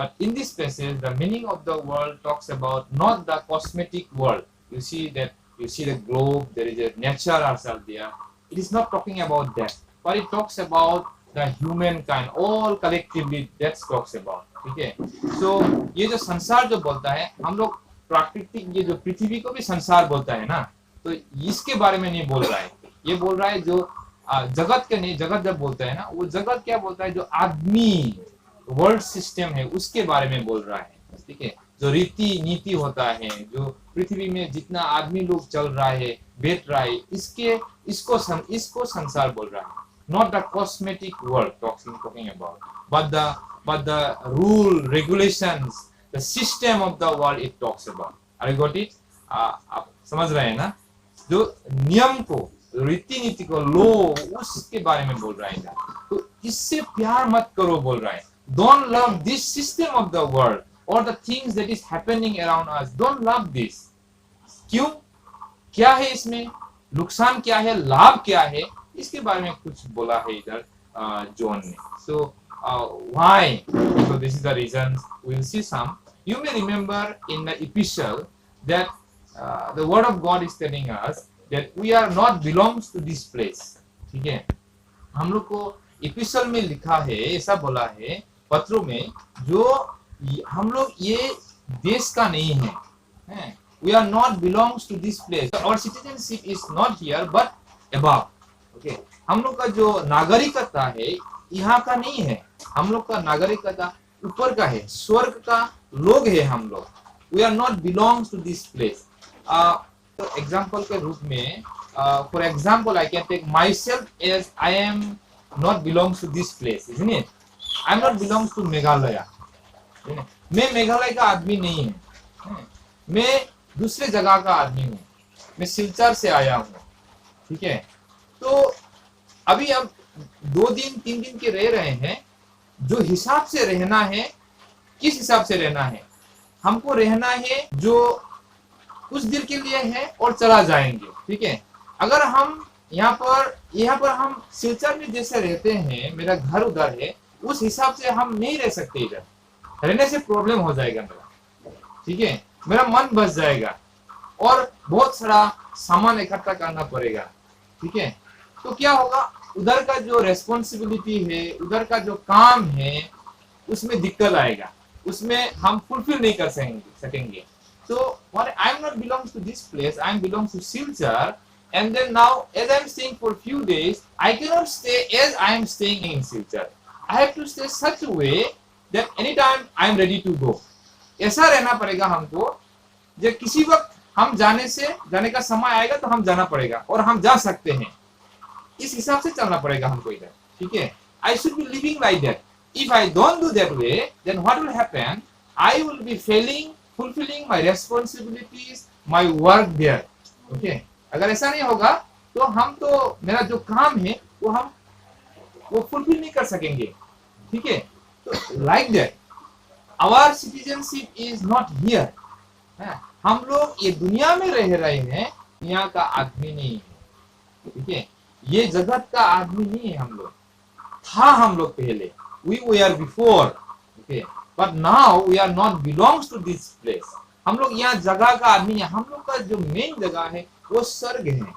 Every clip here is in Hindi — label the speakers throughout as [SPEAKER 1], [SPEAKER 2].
[SPEAKER 1] But in this passage, the meaning of the world talks about not the cosmetic world. You see the globe, there is a nature ourselves there. It is not talking about that, but it talks about the humankind, all collectively. That talks about. ठीक है? So ये जो संसार जो बोलता है, हम लोग प्राकृतिक ये जो पृथ्वी को भी संसार बोलता है ना, तो इसके बारे में नहीं बोल रहा है. ये बोल रहा है जो जगत के नहीं, जगत जब बोलता है ना, वो जगत क्या बोलता है, जो आदमी वर्ल्ड सिस्टम है उसके बारे में बोल रहा है. ठीक है, जो रीति नीति होता है, जो पृथ्वी में जितना आदमी लोग चल रहा है, बैठ रहा है, इसको संसार बोल रहा है. Not the cosmetic world talking about, but the rule, regulations, the system of the world it talks about. Are you got it? आप समझ रहे हैं ना? जो नियम को, रीति नीति को, लो, उसके बारे में बोल रहा है ना. तो इससे प्यार मत करो बोल रहा है. Don't love this system of the world or the things that is happening around us. Don't love this. क्यों? क्या है इसमें? नुकसान क्या है? लाभ क्या है? इसके बारे में कुछ बोला है इधर जॉन ने. So why? So this is the reason. We will see some. You may remember in the epistle that the word of God is telling us that we are not belongs to this place. ठीक है? हम लोग को epistle में लिखा है, ऐसा बोला है पत्रों में, जो हम लोग ये देश का नहीं है. We are not belongs to this place. Our citizenship is not here but above. Okay. हम लोग का जो नागरिकता है यहाँ का नहीं है. हम लोग का नागरिकता ऊपर का है, स्वर्ग का लोग है हम लोग. We are not belongs to this place. तो एग्जाम्पल के रूप में, for example, I can take myself as I am not belongs to this place, isn't it? I am not belongs to Meghalaya. मैं मेघालय का आदमी नहीं है. मैं दूसरे जगह का आदमी हूँ. मैं सिलचर से आया हूँ. ठीक है? तो अभी हम 2 दिन 3 दिन के रह रहे हैं. जो हिसाब से रहना है, किस हिसाब से रहना है? हमको रहना है जो कुछ देर के लिए है और चला जाएंगे. ठीक है? अगर हम यहाँ पर हम सिलचर में जैसे रहते हैं, मेरा घर उधर है, उस हिसाब से हम नहीं रह सकते. इधर रहने से प्रॉब्लम हो जाएगा मेरा. ठीक है? मेरा मन बच जाएगा और बहुत सारा सामान इकट्ठा करना पड़ेगा. ठीक है? तो क्या होगा, उधर का जो रेस्पॉन्सिबिलिटी है, उधर का जो काम है, उसमें दिक्कत आएगा. उसमें हम फुलफिल नहीं कर सकेंगे. So what I am not belongs to this place, I am belongs to Silchar, and then now as I am staying for few days, I cannot stay as I am staying in Silchar. I have to stay such a way that anytime I am ready to go. ऐसा रहना पड़ेगा हमको, जब किसी वक्त हम जाने का समय आएगा तो हम जाना पड़ेगा और हम जा सकते हैं. इस हिसाब से चलना पड़ेगा हमको इधर. ठीक है? I should be living like that. If I don't do that way, then what will happen? I will be fulfilling my responsibilities, my work there. Okay? अगर ऐसा नहीं होगा तो मेरा जो काम है वो फुलफिल नहीं कर सकेंगे. ठीक है? तो like that. Our citizenship is not here. हम लोग ये दुनिया में रह रहे हैं, यहाँ का आदमी नहीं है. ठीक है? ये जगत का आदमी नहीं है. हम लोग हम लोग पहले, we were before. Okay? But now we are not belongs to this place. हम लोग यहाँ जगह का आदमी है. हम लोग का जो मेन जगह है वो स्वर्ग है.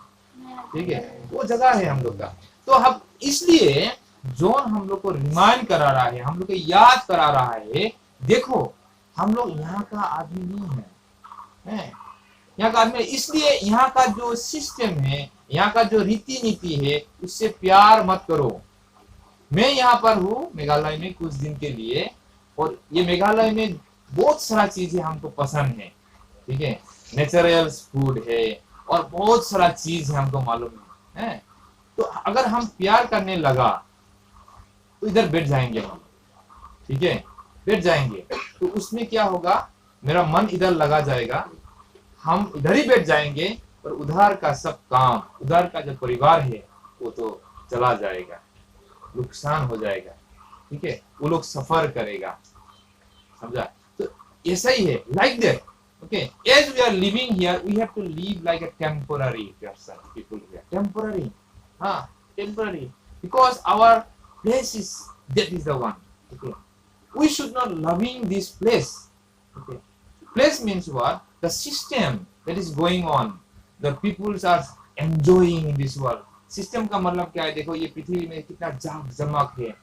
[SPEAKER 1] ठीक है? वो जगह है हम लोग का. तो हम इसलिए जॉन हम लोग को रिमाइंड करा रहा है, हम लोग को याद करा रहा है, देखो हम लोग यहाँ का आदमी नहीं है. यहाँ का आदमी, इसलिए यहाँ का जो सिस्टम है, यहाँ का जो रीति नीति है, उससे प्यार मत करो. मैं यहाँ पर हूँ मेघालय में कुछ दिन के लिए, और ये मेघालय में बहुत सारा चीजें हमको पसंद है. ठीक है? नेचुरल फूड है और बहुत सारा चीज है हमको मालूम है. तो अगर हम प्यार करने लगा तो इधर बैठ जाएंगे हम. ठीक है? बैठ जाएंगे तो उसमें क्या होगा, मेरा मन इधर लगा जाएगा, हम इधर ही बैठ जाएंगे और उधर का सब काम, उधर का जो परिवार है वो तो चला जाएगा, नुकसान हो जाएगा. ठीक है? वो लोग सफर करेगा. समझा? तो ऐसा ही है, like that. Okay, as we are living here, we have to live like a temporary person, people here. Temporary, temporary, because our place is, that is the one. Okay, we should not loving this place. Okay. Place means what? The system that is going on. The peoples are enjoying in this world. System का मतलब क्या है? देखो ये पृथ्वी में कितना जाग जमक है,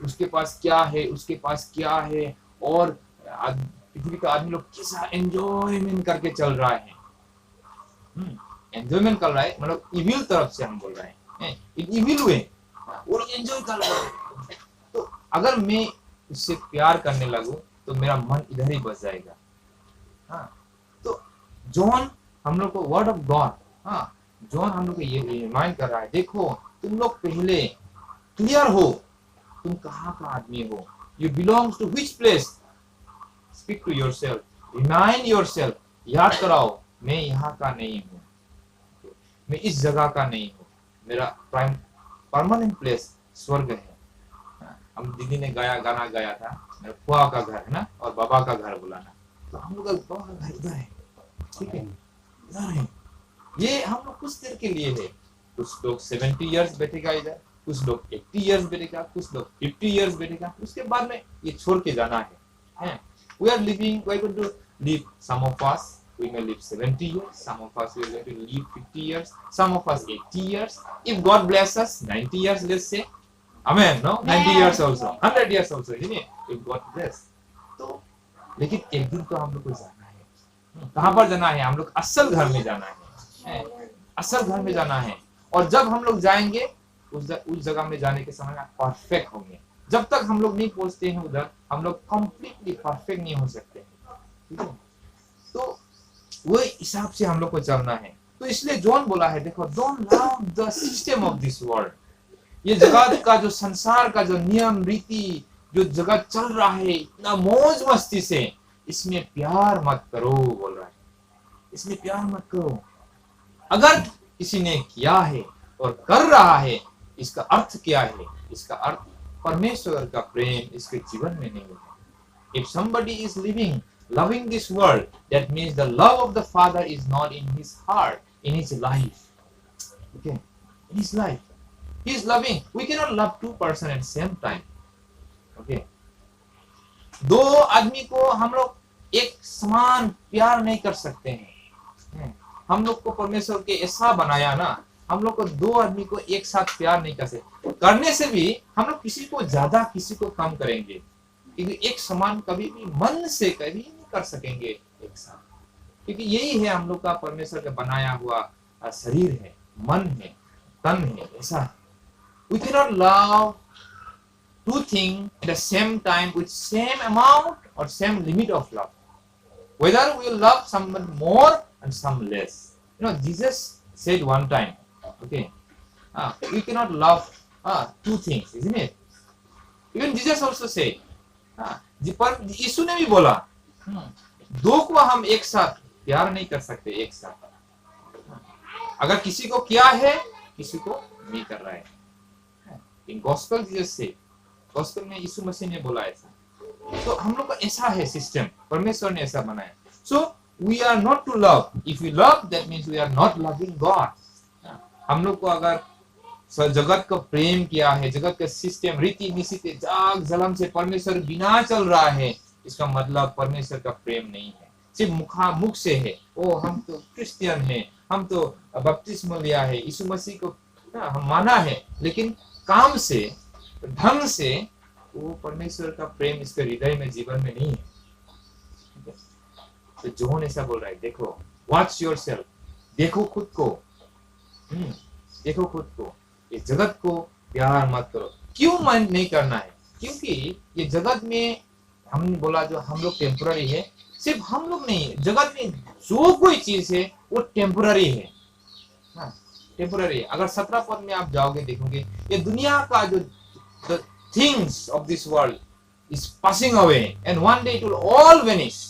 [SPEAKER 1] उसके पास क्या है, उसके पास क्या है, और पृथ्वी का आदमी लोग कैसा एंजॉयमेंट करके चल रहा है. एंजॉयमेंट कर रहा है मतलब इविल तरफ से हम बोल रहे हैं, इविल वे, और एंजॉय कर रहा है. तो अगर मैं उससे प्यार करने लगूं तो मेरा मन इधर ही बस जाएगा. हाँ, तो जॉन हम लोग को वर्ड ऑफ गॉड, हाँ, जॉन हम लोग को ये रिमाइंड कर रहा है, देखो तुम लोग पहले क्लियर हो, तुम कहाँ का आदमी हो, you belongs to which place. Speak to yourself, remind yourself, याद कराओ, मैं यहाँ का नहीं हूँ, मैं इस जगह का नहीं हूँ, मेरा प्राइम परमानेंट प्लेस स्वर्ग है. हम दीदी ने गाना गाया था, मेरा फुआ का घर है ना, और बाबा का घर बुलाना. तो हम लोग का बाबा का घर इधर है, ठीक है, इधर है. ये हम लोग कुछ देर के लिए है. कुछ लोग 70 इयर्स बैठेगा इधर, कुछ लोग 80 इयर्स बैठेगा, कुछ लोग 50 इयर्स बैठेगा, उसके बाद में ये छोड़ के जाना है. We are living, we are going to live, some of us we may live 70 years, some of us we are going to live 50 years, some of us 80 years. If God bless us, 90 years, let's say. Amen, no? 90 years also, 100 years also, isn't it? If God bless. तो लेकिन एक दिन तो हम लोग को जाना है. कहाँ पर जाना है? हम लोग असल घर में जाना है, असल घर में जाना है. और जब हम लोग जाएंगे उस जगह में जाने के समय परफेक्ट होंगे. जब तक हम लोग नहीं पहुंचते हैं उधर, हम लोग कंप्लीटली परफेक्ट नहीं हो सकते. ठीक है, तो वो हिसाब से हम लोग को चलना है. तो इसलिए जॉन बोला है, देखो, don't love the system of this world. ये जगत का जो संसार का जो नियम रीति जो जगत चल रहा है इतना मौज मस्ती से, इसमें प्यार मत करो बोल रहा है. इसमें प्यार मत करो. अगर किसी ने किया है और कर रहा है, इसका अर्थ क्या है? इसका अर्थ परमेश्वर का प्रेम इसके जीवन में नहीं है. If somebody is loving this world, that means the love of the Father is not in his heart, in his life. Okay, in his life, he is loving. We cannot love two persons at the same time. Okay, दो आदमी को हम लोग एक समान प्यार नहीं कर सकते हैं. हम लोग को परमेश्वर के ऐसा बनाया ना, हम लोग को दो आदमी को एक साथ प्यार नहीं कर सकते. करने से भी हम लोग किसी को ज्यादा किसी को कम करेंगे, क्योंकि एक समान कभी भी मन से कभी नहीं कर सकेंगे एक साथ. क्योंकि यही है हम लोग का परमेश्वर का बनाया हुआ शरीर है, मन है, तन है, ऐसा है. We cannot love two things at the same time with same amount or same limit of love. Whether we love someone more and some less. You know, Jesus said one time, okay, we cannot love two things, isn't it? Even Jesus also said, पर यीशु ने भी बोला, दो को हम एक साथ प्यार नहीं कर सकते एक साथ. अगर किसी को किया है, किसी को नहीं कर रहा है. इन गॉस्पेल जीसस से, गॉस्पेल में यीशु मसीह ने बोला ऐसा. तो हम लोग का ऐसा है सिस्टम, परमेश्वर ने ऐसा बनाया. So we are not to love. If we love, that means we are not loving God. हम लोग को अगर जगत को प्रेम किया है, जगत का सिस्टम रीति नीति जाग जलम से परमेश्वर बिना चल रहा है, इसका मतलब परमेश्वर का प्रेम नहीं है. सिर्फ मुख से है, ओ हम तो क्रिश्चियन है, हम तो बपतिस्मा लिया है, यीशु मसीह को हम माना है, लेकिन काम से, ढंग से वो परमेश्वर का प्रेम इसके हृदय में, जीवन में नहीं है. तो जॉन ऐसा बोल रहा है, देखो, वॉच योरसेल्फ, देखो खुद को, देखो खुद को. इस जगत को प्यार मत करो. क्यों मन नहीं करना है? क्योंकि ये जगत में हमने बोला जो हम लोग टेम्पररी है. सिर्फ हम लोग नहीं, जगत में जो कोई चीज है वो टेम्पररी है, टेम्पररी है. अगर 17 पद में आप जाओगे देखोगे, ये दुनिया का जो the things of this world is passing away and one day it will all vanish.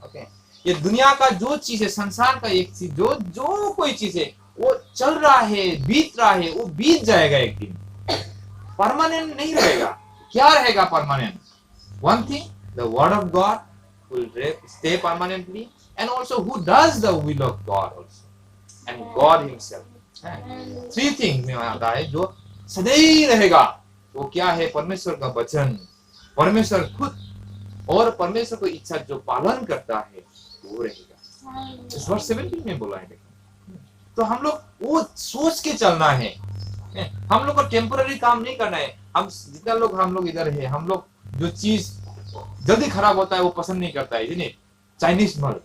[SPEAKER 1] Okay, ये दुनिया का जो चीज है, संसार का एक चीज, जो कोई चीज है, वो चल रहा है, बीत रहा है, वो बीत जाएगा एक दिन. परमानेंट नहीं रहेगा. क्या रहेगा permanent? One thing, the word of God will stay permanently, and also who does the will of God also, and God himself. 3 things में आता है जो सदैव रहेगा. वो क्या है? परमेश्वर का वचन, परमेश्वर खुद और परमेश्वर को इच्छा जो पालन करता है वो रहेगा। इस वर्ष 17 में बोला है। तो हम लोग वो सोच के चलना है। हम लोग को टेम्पररी काम नहीं करना है। हम जितना लोग हम लोग इधर है, हम लोग जो चीज जल्दी खराब होता है वो पसंद नहीं करता है। नहीं, चाइनीज माल,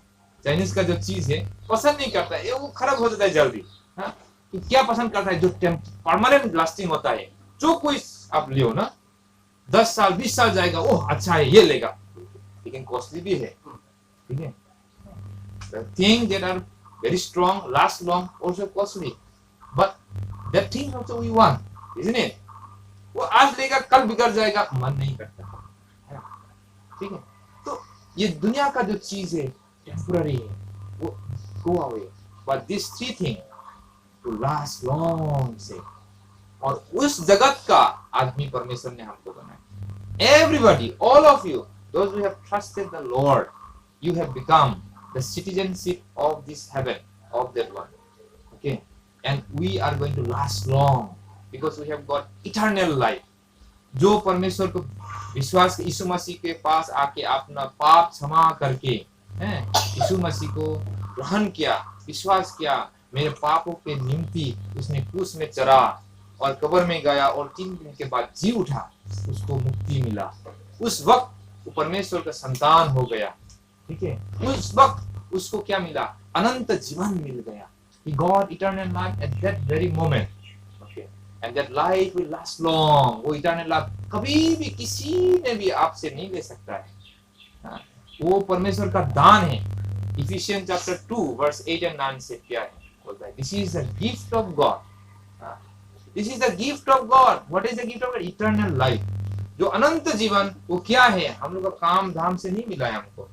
[SPEAKER 1] चाइनीज का जो चीज है पसंद नहीं करता है, वो खराब हो जाता है जल्दी। हाँ? तो क्या पसंद करता है? जो परमानेंट लास्टिंग होता है। जो कोई आप लियो ना, 10 साल 20 साल जाएगा, ओह अच्छा है ये लेगा, लेकिन कॉस्टली भी है। ठीक है, the thing that are very strong last long also costly, but that thing also we want, isn't it? वो आज लेगा कल बिगड़ जाएगा, मन नहीं करता। ठीक है, तो ये दुनिया का जो चीज है टेम्पररी है, वो go away, but these three things to last long से। और उस जगत का आदमी परमेश्वर ने हमको बनाया। Everybody, all of you, those who have trusted the Lord, you have become the citizenship of this heaven, of that one. Okay, and we are going to last long because we have got eternal life. जो परमेश्वर को विश्वास, यीशु मसीह के पास आके अपना पाप क्षमा करके, यीशु मसीह को ग्रहण किया, विश्वास किया, मेरे पापों के निमित्त उसने क्रूस में चढ़ा और कब्र में गया और 3 दिन के बाद जी उठा, उसको मुक्ति मिला। उस वक्त वो परमेश्वर का संतान हो गया। ठीक है, उस वक्त उसको क्या मिला? अनंत जीवन मिल गया। He got eternal life at that very moment. Okay, and that life will last long. वो eternal life कभी भी किसी ने भी आपसे नहीं ले सकता है। वो परमेश्वर का दान है। Ephesians chapter 2 verse 8 and 9 से क्या है? बोलता है, This is the gift of God. This is the gift of God. What is the gift of God? Eternal life. जो अनंत जीवन वो क्या है? हम लोग का काम धाम से नहीं मिला है हमको।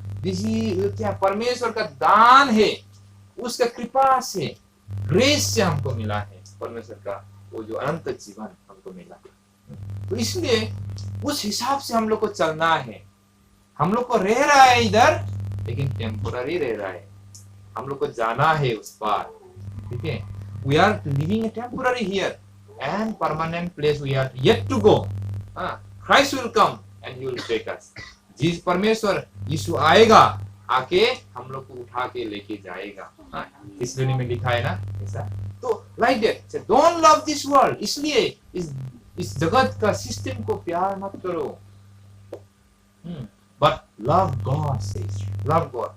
[SPEAKER 1] क्या परमेश्वर का दान है, उसका कृपा से, ग्रेस से हमको मिला है। परमेश्वर का वो जो अनंत जीवन हमको मिला है। तो इसलिए उस हिसाब से हम लोग को चलना है। हम लोग को रह रहा है इधर, लेकिन टेम्पोररी रह रहा है। हम लोग को जाना है उस पार। ठीक है, we are living a temporary here and permanent place we are yet to go. Christ will come and he will take us. जिस परमेश्वर यीशु आएगा, आके हम लोग को उठा के लेके जाएगा। इस दुनिया में लिखा है ना ऐसा। तो like that, say don't love this world. इसलिए इस जगत का सिस्टम को प्यार मत करो। But love God says, love God.